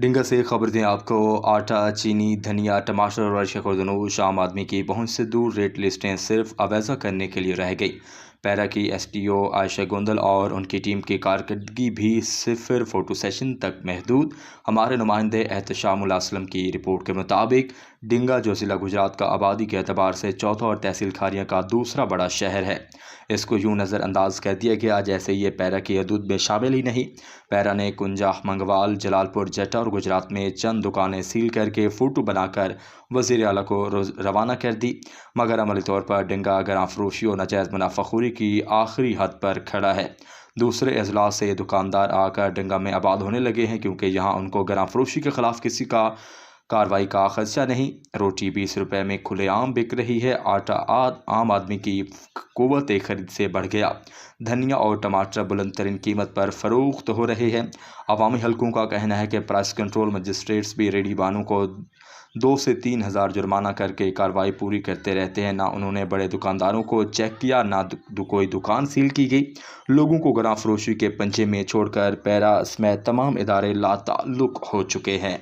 ڈنگا سے خبر دیں آپ کو، آٹا، چینی، دھنیا، ٹماٹر اور ارشق دنوش عام آدمی کی پہنچ سے دور ریٹ لسٹیں صرف اویزا کرنے کے لیے رہ گئی۔ پیرا کی ایس ٹی او عائشہ گوندل اور ان کی ٹیم کی کارکردگی بھی صفر فوٹو سیشن تک محدود۔ ہمارے نمائندے احتشام الاسلم کی رپورٹ کے مطابق ڈنگا جو ضلع گجرات کا آبادی کے اعتبار سے چوتھا اور تحصیل کھاریاں کا دوسرا بڑا شہر ہے، اس کو یوں نظر انداز کر دیا گیا جیسے یہ پیرا کی حدود میں شامل ہی نہیں۔ پیرا نے کنجا، منگوال، جلال پور، جٹا اور گجرات میں چند دکانیں سیل کر کے فوٹو بنا کر وزیر اعلیٰ کو روانہ کر دی، مگر عملی طور پر ڈنگا گراں فروشی اور ناجائز منافع خوری کی آخری حد پر کھڑا ہے۔ دوسرے اضلاع سے دکاندار آ کر ڈنگا میں آباد ہونے لگے ہیں کیونکہ یہاں ان کو گراں فروشی کے خلاف کسی کا کارروائی کا خدشہ نہیں۔ روٹی 20 روپے میں کھلے عام بک رہی ہے، آٹا عام آدمی کی قوت خرید سے بڑھ گیا، دھنیا اور ٹماٹر بلند ترین قیمت پر فروخت ہو رہے ہیں۔ عوامی حلقوں کا کہنا ہے کہ پرائس کنٹرول مجسٹریٹس بھی ریڑھی بانوں کو 2 سے 3 ہزار جرمانہ کر کے کارروائی پوری کرتے رہتے ہیں۔ نہ انہوں نے بڑے دکانداروں کو چیک کیا، نہ کوئی دکان سیل کی گئی۔ لوگوں کو گراں فروشی کے پنجے میں چھوڑ کر پیرا سمیت تمام ادارے لا تعلق ہو چکے ہیں۔